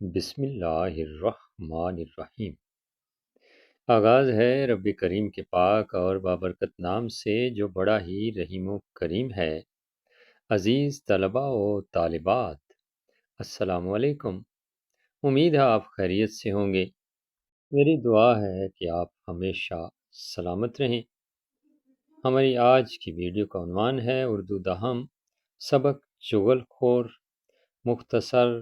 بسم اللہ الرحمن الرحیم۔ آغاز ہے رب کریم کے پاک اور بابرکت نام سے جو بڑا ہی رحیم و کریم ہے۔ عزیز طلباء و طالبات، السلام علیکم۔ امید ہے آپ خیریت سے ہوں گے۔ میری دعا ہے کہ آپ ہمیشہ سلامت رہیں۔ ہماری آج کی ویڈیو کا عنوان ہے اردو دہم سبق چغل خور، مختصر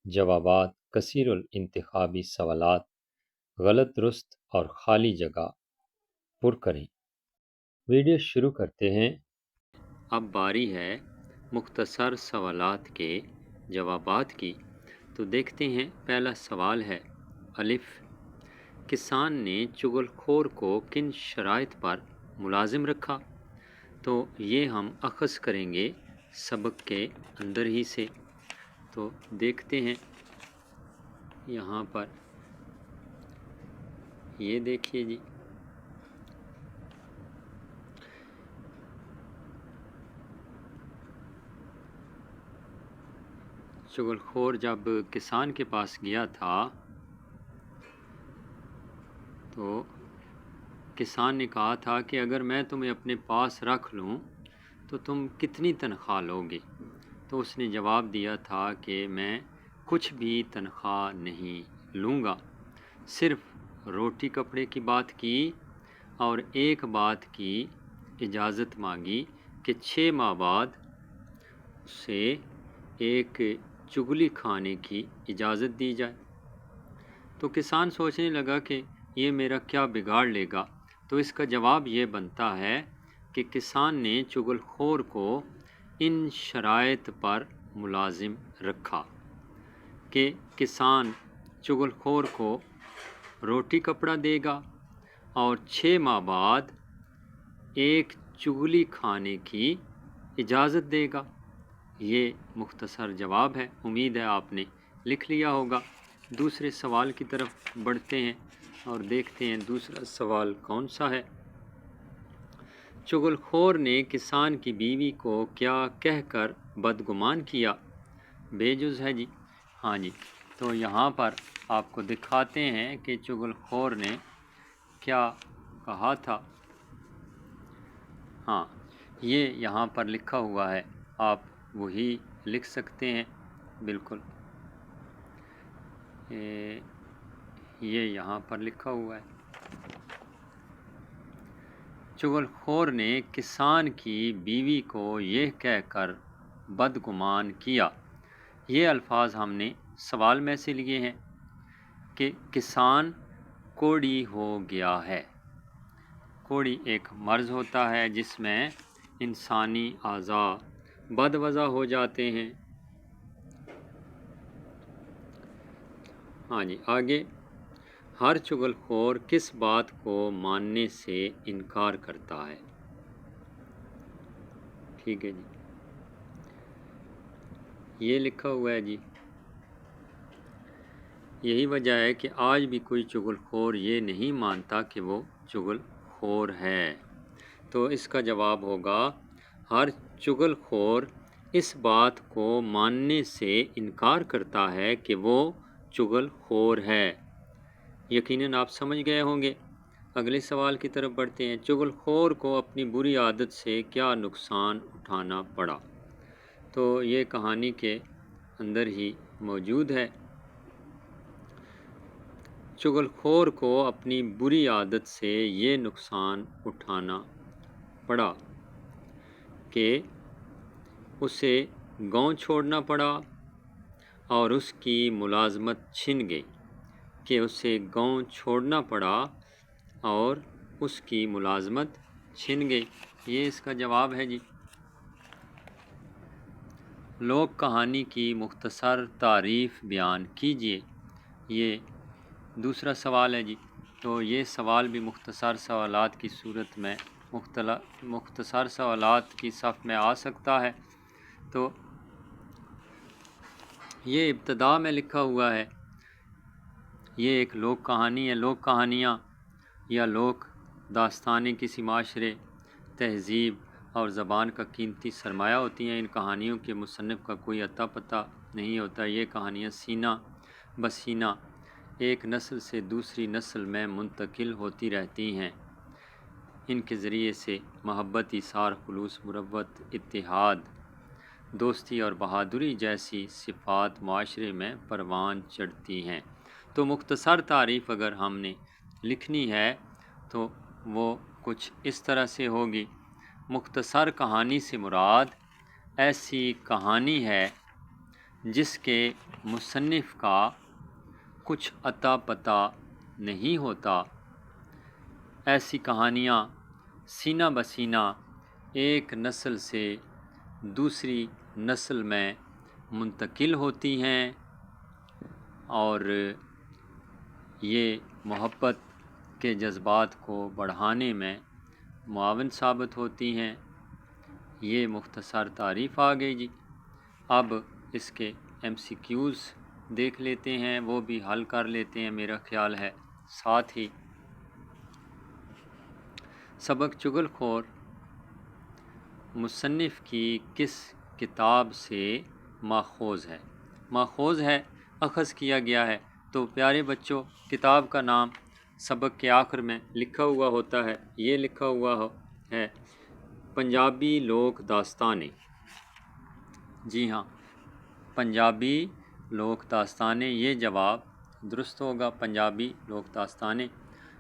جوابات، کثیر الانتخابی سوالات، غلط درست اور خالی جگہ پر کریں۔ ویڈیو شروع کرتے ہیں۔ اب باری ہے مختصر سوالات کے جوابات کی، تو دیکھتے ہیں۔ پہلا سوال ہے الف، کسان نے چغل خور کو کن شرائط پر ملازم رکھا؟ تو یہ ہم اخذ کریں گے سبق کے اندر ہی سے۔ تو دیکھتے ہیں یہاں پر، یہ دیکھیے جی، چغل خور جب کسان کے پاس گیا تھا تو کسان نے کہا تھا کہ اگر میں تمہیں اپنے پاس رکھ لوں تو تم کتنی تنخواہ لوگے؟ تو اس نے جواب دیا تھا کہ میں کچھ بھی تنخواہ نہیں لوں گا، صرف روٹی کپڑے کی بات کی اور ایک بات کی اجازت مانگی کہ 6 ماہ بعد اسے ایک چغلی کھانے کی اجازت دی جائے۔ تو کسان سوچنے لگا کہ یہ میرا کیا بگاڑ لے گا؟ تو اس کا جواب یہ بنتا ہے کہ کسان نے چغل خور کو ان شرائط پر ملازم رکھا کہ کسان چغل خور کو روٹی کپڑا دے گا اور 6 ماہ بعد ایک چغلی کھانے کی اجازت دے گا۔ یہ مختصر جواب ہے، امید ہے آپ نے لکھ لیا ہوگا۔ دوسرے سوال کی طرف بڑھتے ہیں اور دیکھتے ہیں دوسرا سوال کون سا ہے۔ چغل خور نے کسان کی بیوی کو کیا کہہ کر بدگمان کیا؟ بے جز ہے جی، ہاں جی۔ تو یہاں پر آپ کو دکھاتے ہیں کہ چغل خور نے کیا کہا تھا۔ ہاں، یہ یہاں پر لکھا ہوا ہے، آپ وہی لکھ سکتے ہیں بالکل۔ یہ یہاں پر لکھا ہوا ہے، چغل خور نے کسان کی بیوی کو یہ کہہ کر بدگمان کیا۔ یہ الفاظ ہم نے سوال میں سے لیے ہیں کہ کسان کوڑی ہو گیا ہے۔ کوڑی ایک مرض ہوتا ہے جس میں انسانی اعضاء بدوضع ہو جاتے ہیں۔ ہاں جی، آگے، ہر چغل خور کس بات کو ماننے سے انکار کرتا ہے؟ ٹھیک ہے جی، یہ لکھا ہوا ہے جی۔ یہی وجہ ہے کہ آج بھی کوئی چغل خور یہ نہیں مانتا کہ وہ چغل خور ہے۔ تو اس کا جواب ہوگا ہر چغل خور اس بات کو ماننے سے انکار کرتا ہے کہ وہ چغل خور ہے۔ یقیناً آپ سمجھ گئے ہوں گے۔ اگلے سوال کی طرف بڑھتے ہیں۔ چغل خور کو اپنی بری عادت سے کیا نقصان اٹھانا پڑا؟ تو یہ کہانی کے اندر ہی موجود ہے۔ چغل خور کو اپنی بری عادت سے یہ نقصان اٹھانا پڑا کہ اسے گاؤں چھوڑنا پڑا اور اس کی ملازمت چھن گئی۔ کہ اسے گاؤں چھوڑنا پڑا اور اس کی ملازمت چھن گئی، یہ اس کا جواب ہے جی۔ لوک کہانی کی مختصر تعریف بیان کیجیے، یہ دوسرا سوال ہے جی۔ تو یہ سوال بھی مختصر سوالات کی صورت میں مختصر سوالات کی صف میں آ سکتا ہے۔ تو یہ ابتدا میں لکھا ہوا ہے، یہ ایک لوک کہانی ہے۔ لوک کہانیاں یا لوک داستانیں کسی معاشرے، تہذیب اور زبان کا قیمتی سرمایہ ہوتی ہیں۔ ان کہانیوں کے مصنف کا کوئی اتا پتہ نہیں ہوتا، یہ کہانیاں سینہ بسینہ ایک نسل سے دوسری نسل میں منتقل ہوتی رہتی ہیں۔ ان کے ذریعے سے محبت، ایثار، خلوص، مروت، اتحاد، دوستی اور بہادری جیسی صفات معاشرے میں پروان چڑھتی ہیں۔ تو مختصر تعریف اگر ہم نے لکھنی ہے تو وہ کچھ اس طرح سے ہوگی۔ مختصر کہانی سے مراد ایسی کہانی ہے جس کے مصنف کا کچھ اتا پتہ نہیں ہوتا۔ ایسی کہانیاں سینہ بسینہ ایک نسل سے دوسری نسل میں منتقل ہوتی ہیں اور یہ محبت کے جذبات کو بڑھانے میں معاون ثابت ہوتی ہیں۔ یہ مختصر تعریف آ گئی جی۔ اب اس کے MCQs دیکھ لیتے ہیں، وہ بھی حل کر لیتے ہیں میرا خیال ہے ساتھ ہی۔ سبق چغل خور مصنف کی کس کتاب سے ماخوذ ہے؟ ماخوذ ہے، اخذ کیا گیا ہے۔ تو پیارے بچوں، کتاب کا نام سبق کے آخر میں لکھا ہوا ہوتا ہے، یہ لکھا ہوا ہے پنجابی لوک داستانیں۔ جی ہاں، پنجابی لوک داستانیں، یہ جواب درست ہوگا، پنجابی لوک داستانیں۔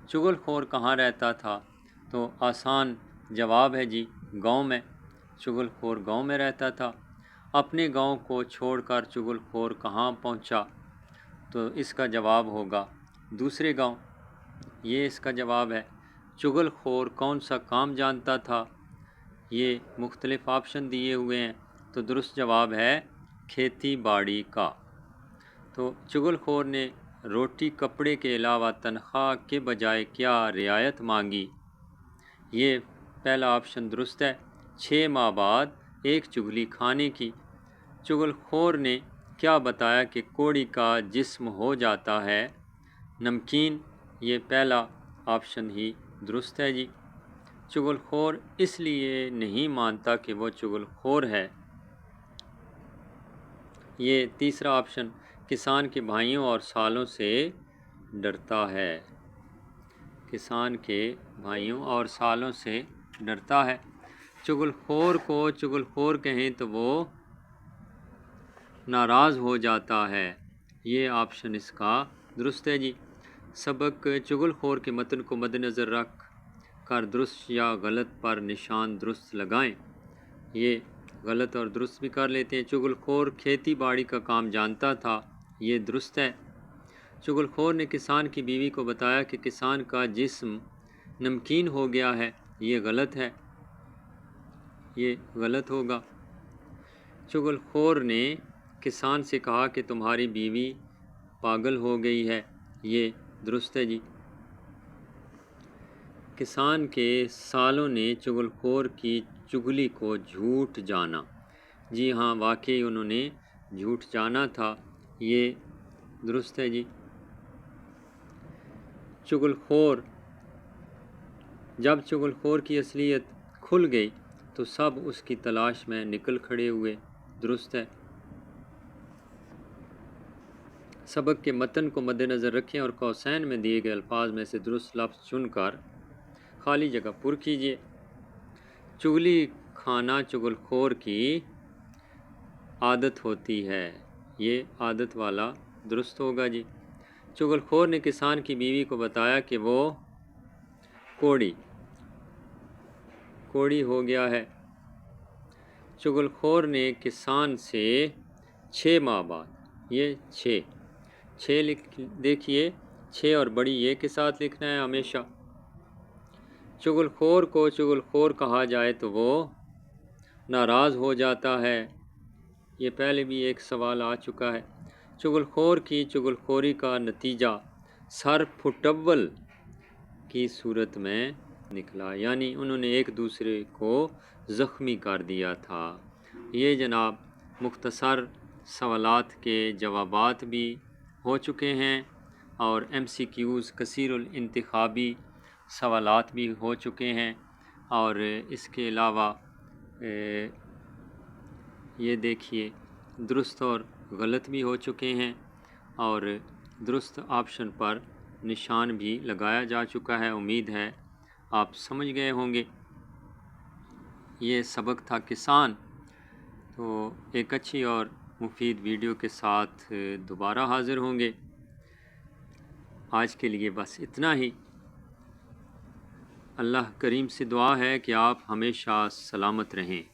چغل خور کہاں رہتا تھا؟ تو آسان جواب ہے جی، گاؤں میں۔ چغل خور گاؤں میں رہتا تھا۔ اپنے گاؤں کو چھوڑ کر چغل خور کہاں پہنچا؟ تو اس کا جواب ہوگا دوسرے گاؤں، یہ اس کا جواب ہے۔ چغل خور کون سا کام جانتا تھا؟ یہ مختلف آپشن دیے ہوئے ہیں، تو درست جواب ہے کھیتی باڑی کا۔ تو چغل خور نے روٹی کپڑے کے علاوہ تنخواہ کے بجائے کیا رعایت مانگی؟ یہ پہلا آپشن درست ہے، 6 ماہ بعد ایک چغلی کھانے کی۔ چغل خور نے کیا بتایا کہ کوڑی کا جسم ہو جاتا ہے نمکین؟ یہ پہلا آپشن ہی درست ہے جی۔ چغل خور اس لیے نہیں مانتا کہ وہ چغل خور ہے، یہ تیسرا آپشن کسان کے بھائیوں اور سالوں سے ڈرتا ہے۔ کسان کے بھائیوں اور سالوں سے ڈرتا ہے۔ چغل خور کو چغل خور کہیں تو وہ ناراض ہو جاتا ہے، یہ آپشن اس کا درست ہے جی۔ سبق چغل خور کے متن کو مد نظر رکھ کر درست یا غلط پر نشان درست لگائیں۔ یہ غلط اور درست بھی کر لیتے ہیں۔ چغل خور کھیتی باڑی کا کام جانتا تھا، یہ درست ہے۔ چغل خور نے کسان کی بیوی کو بتایا کہ کسان کا جسم نمکین ہو گیا ہے، یہ غلط ہے، یہ غلط ہوگا۔ چغل خور نے کسان سے کہا کہ تمہاری بیوی پاگل ہو گئی ہے، یہ درست ہے جی۔ کسان کے سالوں نے چغل خور کی چغلی کو جھوٹ جانا۔ جی ہاں، واقعی انہوں نے جھوٹ جانا تھا، یہ درست ہے جی۔ چغل خور، جب چغل خور کی اصلیت کھل گئی تو سب اس کی تلاش میں نکل کھڑے ہوئے، درست ہے۔ سبق کے متن کو مد نظر رکھیں اور قوسین میں دیے گئے الفاظ میں سے درست لفظ چن کر خالی جگہ پر کیجیے۔ چغلی کھانا چغل خور کی عادت ہوتی ہے، یہ عادت والا درست ہوگا جی۔ چغل خور نے کسان کی بیوی کو بتایا کہ وہ کوڑی ہو گیا ہے۔ چغل خور نے کسان سے 6 ماہ بعد، یہ 6 دیکھیے، 6 اور بڑی یہ کے ساتھ لکھنا ہے ہمیشہ۔ چغل خور کو چغل خور کہا جائے تو وہ ناراض ہو جاتا ہے، یہ پہلے بھی ایک سوال آ چکا ہے۔ چغل خور کی چغل خوری کا نتیجہ سر پھٹول کی صورت میں نکلا، یعنی انہوں نے ایک دوسرے کو زخمی کر دیا تھا۔ یہ جناب مختصر سوالات کے جوابات بھی ہو چکے ہیں اور MCQs کثیر الانتخابی سوالات بھی ہو چکے ہیں، اور اس کے علاوہ یہ دیکھیے درست اور غلط بھی ہو چکے ہیں، اور درست آپشن پر نشان بھی لگایا جا چکا ہے۔ امید ہے آپ سمجھ گئے ہوں گے۔ یہ سبق تھا کسان۔ تو ایک اچھی اور مفید ویڈیو کے ساتھ دوبارہ حاضر ہوں گے۔ آج کے لیے بس اتنا ہی۔ اللہ کریم سے دعا ہے کہ آپ ہمیشہ سلامت رہیں۔